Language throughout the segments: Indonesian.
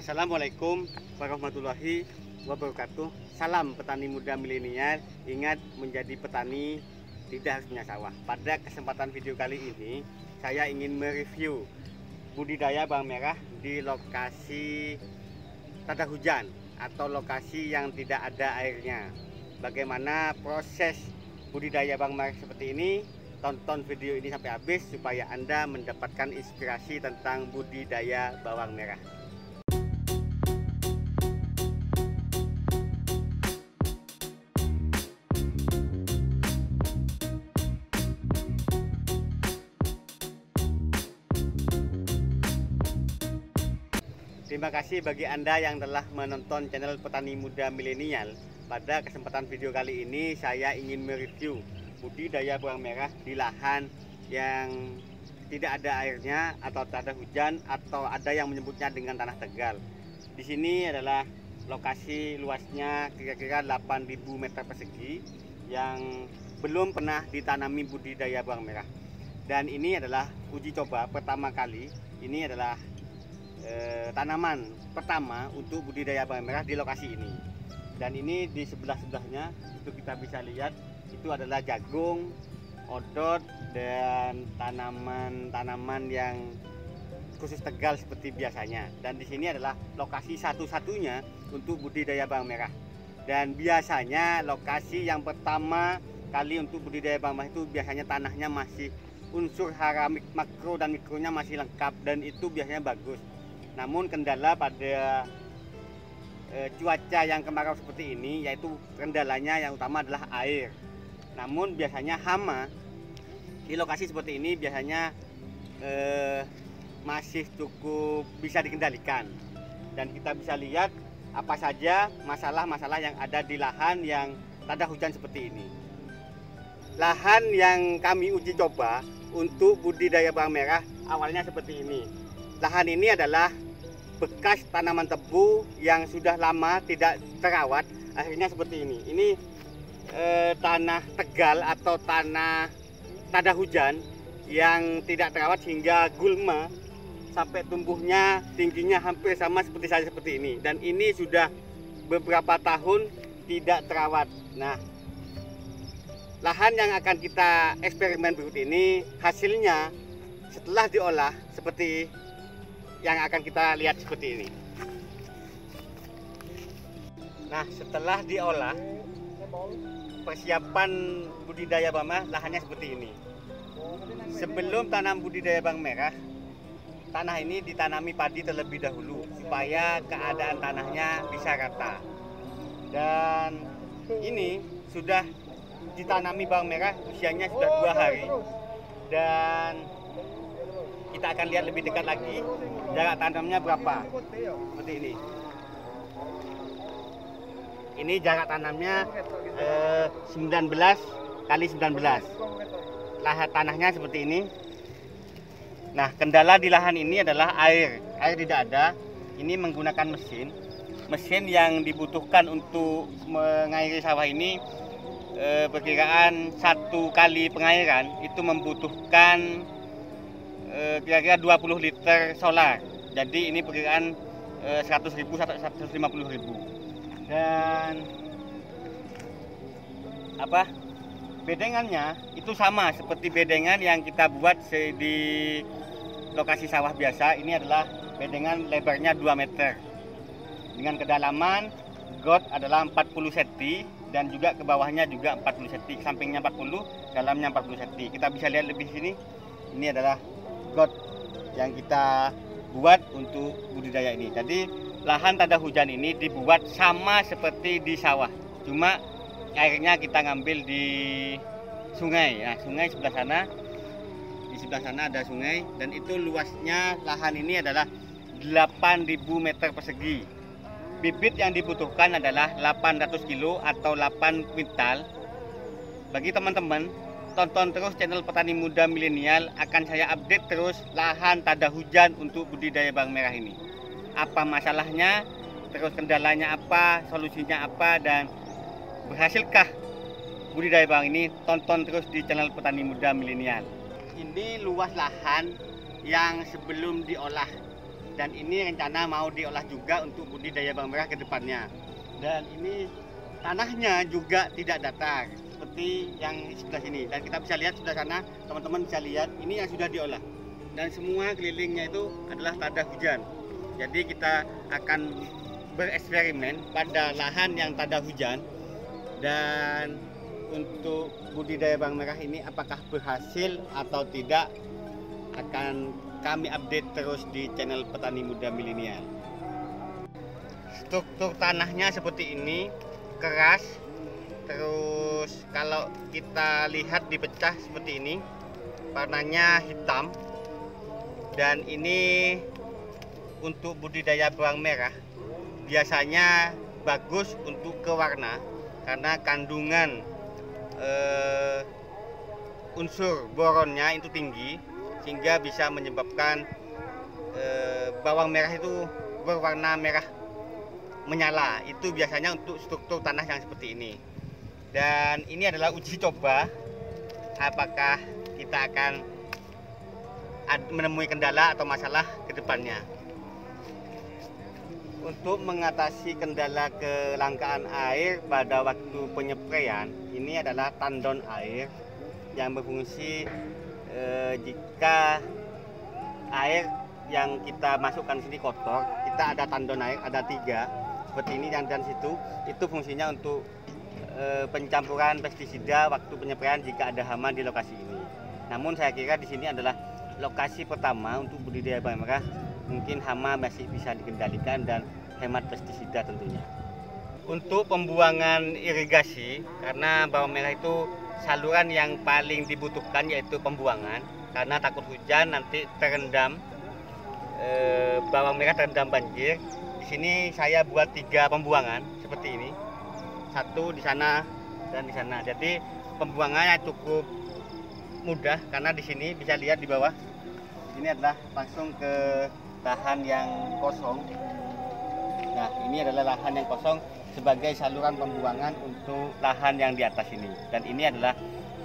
Assalamualaikum warahmatullahi wabarakatuh. Salam petani muda milenial. Ingat, menjadi petani tidak harus punya sawah. Pada kesempatan video kali ini, saya ingin mereview budidaya bawang merah di lokasi tada hujan atau lokasi yang tidak ada airnya. Bagaimana proses budidaya bawang merah seperti ini? Tonton video ini sampai habis supaya Anda mendapatkan inspirasi tentang budidaya bawang merah. Terima kasih bagi Anda yang telah menonton channel Petani Muda Milenial. Pada kesempatan video kali ini saya ingin mereview budidaya bawang merah di lahan yang tidak ada airnya atau tak ada hujan, atau ada yang menyebutnya dengan tanah tegal. Di sini adalah lokasi luasnya kira-kira 8.000 meter persegi yang belum pernah ditanami budidaya bawang merah. Dan ini adalah uji coba pertama kali. Ini adalah tanaman pertama untuk budidaya bawang merah di lokasi ini. Dan ini di sebelah-sebelahnya itu kita bisa lihat itu adalah jagung, odot, dan tanaman-tanaman yang khusus tegal seperti biasanya. Dan di sini adalah lokasi satu-satunya untuk budidaya bawang merah. Dan biasanya lokasi yang pertama kali untuk budidaya bawang merah itu biasanya tanahnya masih unsur hara makro dan mikronya masih lengkap, dan itu biasanya bagus. Namun kendala pada cuaca yang kemarau seperti ini, yaitu kendalanya yang utama adalah air. Namun biasanya hama di lokasi seperti ini biasanya masih cukup bisa dikendalikan. Dan kita bisa lihat apa saja masalah-masalah yang ada di lahan yang tada hujan seperti ini. Lahan yang kami uji coba untuk budidaya bawang merah awalnya seperti ini. Lahan ini adalah bekas tanaman tebu yang sudah lama tidak terawat, akhirnya seperti ini. Ini tanah tegal atau tanah tada hujan yang tidak terawat hingga gulma sampai tumbuhnya tingginya hampir sama seperti saya seperti ini. Dan ini sudah beberapa tahun tidak terawat. Nah, lahan yang akan kita eksperimen berikut ini hasilnya setelah diolah seperti yang akan kita lihat seperti ini. Nah, setelah diolah, persiapan budidaya bawang merah lahannya seperti ini. Sebelum tanam budidaya bawang merah, tanah ini ditanami padi terlebih dahulu supaya keadaan tanahnya bisa rata. Dan ini sudah ditanami bawang merah, usianya sudah 2 hari. Dan kita akan lihat lebih dekat lagi jarak tanamnya berapa. Seperti ini. Ini jarak tanamnya 19 kali 19. Lahan tanahnya seperti ini. Nah, kendala di lahan ini adalah air. Air tidak ada. Ini menggunakan mesin. Mesin yang dibutuhkan untuk mengairi sawah ini perkiraan 1 kali pengairan itu membutuhkan kira-kira 20 liter solar. Jadi ini perkiraan 100.000 sampai 150.000. Dan bedengannya itu sama seperti bedengan yang kita buat di lokasi sawah biasa. Ini adalah bedengan lebarnya 2 meter dengan kedalaman got adalah 40 cm dan juga ke bawahnya juga 40 cm, sampingnya 40, dalamnya 40 cm. Kita bisa lihat lebih sini. Ini adalah got yang kita buat untuk budidaya ini. Jadi lahan tada hujan ini dibuat sama seperti di sawah, cuma airnya kita ngambil di sungai. Nah, sungai sebelah sana, di sebelah sana ada sungai, dan itu luasnya lahan ini adalah 8.000 meter persegi. Bibit yang dibutuhkan adalah 800 kilo atau 8 kuintal. Bagi teman-teman, tonton terus channel Petani Muda Milenial, akan saya update terus lahan tada hujan untuk budidaya bawang merah ini. Apa masalahnya, terus kendalanya apa, solusinya apa, dan berhasilkah budidaya bawang ini? Tonton terus di channel Petani Muda Milenial. Ini luas lahan yang sebelum diolah dan ini rencana mau diolah juga untuk budidaya bawang merah ke depannya. Dan ini tanahnya juga tidak datar seperti yang sebelah sini, dan kita bisa lihat sebelah sana, teman-teman bisa lihat ini yang sudah diolah, dan semua kelilingnya itu adalah tada hujan. Jadi kita akan bereksperimen pada lahan yang tada hujan, dan untuk budidaya bawang merah ini apakah berhasil atau tidak akan kami update terus di channel Petani Muda Milenial. Struktur tanahnya seperti ini, keras. Terus kalau kita lihat dipecah seperti ini, warnanya hitam. Dan ini untuk budidaya bawang merah biasanya bagus untuk ke warna, karena kandungan unsur boronnya itu tinggi, sehingga bisa menyebabkan bawang merah itu berwarna merah menyala. Itu biasanya untuk struktur tanah yang seperti ini. Dan ini adalah uji coba apakah kita akan menemui kendala atau masalah ke depannya. Untuk mengatasi kendala kelangkaan air pada waktu penyepraian, ini adalah tandon air yang berfungsi jika air yang kita masukkan sini kotor, kita ada tandon air, ada 3 seperti ini, dan situ itu fungsinya untuk pencampuran pestisida waktu penyepraian jika ada hama di lokasi ini. Namun saya kira di sini adalah lokasi pertama untuk budidaya bawang merah, mungkin hama masih bisa dikendalikan dan hemat pestisida tentunya. Untuk pembuangan irigasi, karena bawang merah itu saluran yang paling dibutuhkan yaitu pembuangan, karena takut hujan nanti terendam, bawang merah terendam banjir. Di sini saya buat 3 pembuangan seperti ini, 1 di sana dan di sana. Jadi pembuangannya cukup mudah, karena di sini bisa lihat di bawah ini adalah langsung ke lahan yang kosong. Nah, ini adalah lahan yang kosong sebagai saluran pembuangan untuk lahan yang di atas ini. Dan ini adalah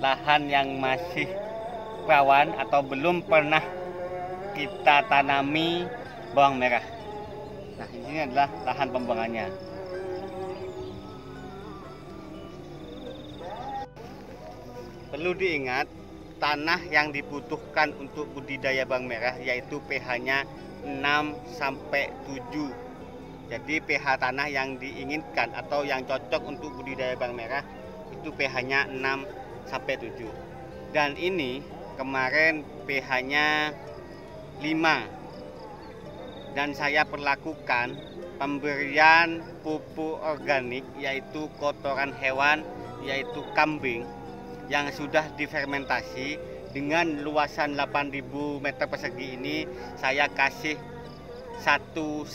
lahan yang masih rawan atau belum pernah kita tanami bawang merah. Nah, ini adalah lahan pembuangannya. Perlu diingat, tanah yang dibutuhkan untuk budidaya bawang merah yaitu pH-nya 6-7. Jadi pH tanah yang diinginkan atau yang cocok untuk budidaya bawang merah itu pH-nya 6-7. Dan ini kemarin pH-nya 5. Dan saya perlakukan pemberian pupuk organik yaitu kotoran hewan, yaitu kambing yang sudah difermentasi dengan luasan 8.000 meter persegi ini. Saya kasih 1,5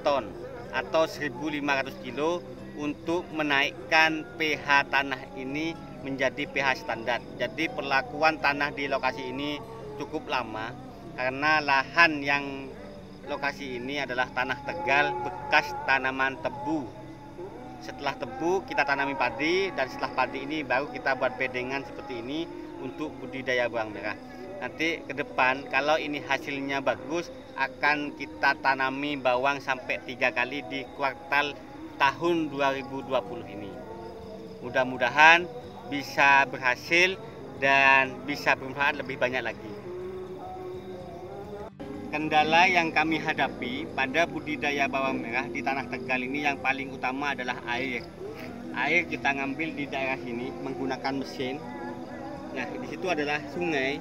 ton atau 1.500 kilo untuk menaikkan pH tanah ini menjadi pH standar. Jadi perlakuan tanah di lokasi ini cukup lama, karena lahan yang lokasi ini adalah tanah tegal bekas tanaman tebu. Setelah tebu kita tanami padi, dan setelah padi ini baru kita buat bedengan seperti ini untuk budidaya bawang merah. Nanti ke depan kalau ini hasilnya bagus, akan kita tanami bawang sampai 3 kali di kuartal tahun 2020 ini. Mudah-mudahan bisa berhasil dan bisa bermanfaat lebih banyak lagi. Kendala yang kami hadapi pada budidaya bawang merah di tanah tegal ini yang paling utama adalah air. Air kita ngambil di daerah sini menggunakan mesin. Nah, di situ adalah sungai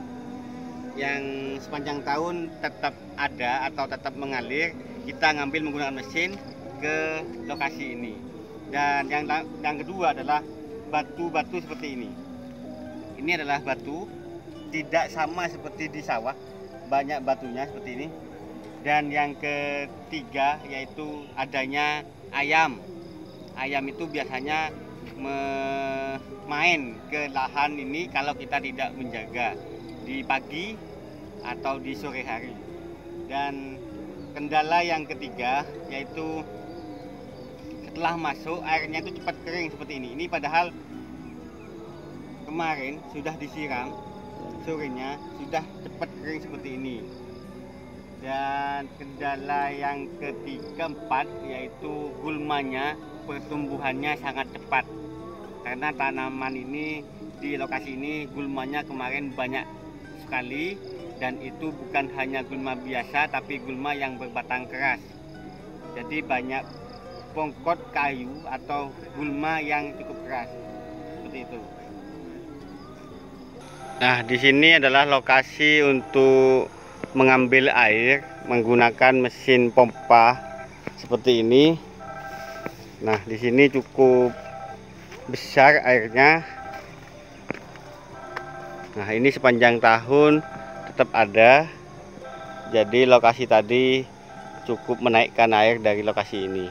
yang sepanjang tahun tetap ada atau tetap mengalir. Kita ngambil menggunakan mesin ke lokasi ini. Dan yang kedua adalah batu-batu seperti ini. Ini adalah batu, tidak sama seperti di sawah, banyak batunya seperti ini. Dan yang ketiga yaitu adanya ayam. Ayam itu biasanya main ke lahan ini kalau kita tidak menjaga di pagi atau di sore hari. Dan kendala yang ketiga yaitu setelah masuk airnya itu cepat kering seperti ini. Ini padahal kemarin sudah disiram, sorenya sudah cepat kering seperti ini. Dan kendala yang keempat yaitu gulmanya, pertumbuhannya sangat cepat. Karena tanaman ini di lokasi ini gulmanya kemarin banyak sekali, dan itu bukan hanya gulma biasa tapi gulma yang berbatang keras. Jadi banyak pongkot kayu atau gulma yang cukup keras. Seperti itu. Nah, di sini adalah lokasi untuk mengambil air menggunakan mesin pompa seperti ini. Nah, di sini cukup besar airnya. Nah, ini sepanjang tahun tetap ada. Jadi lokasi tadi cukup menaikkan air dari lokasi ini.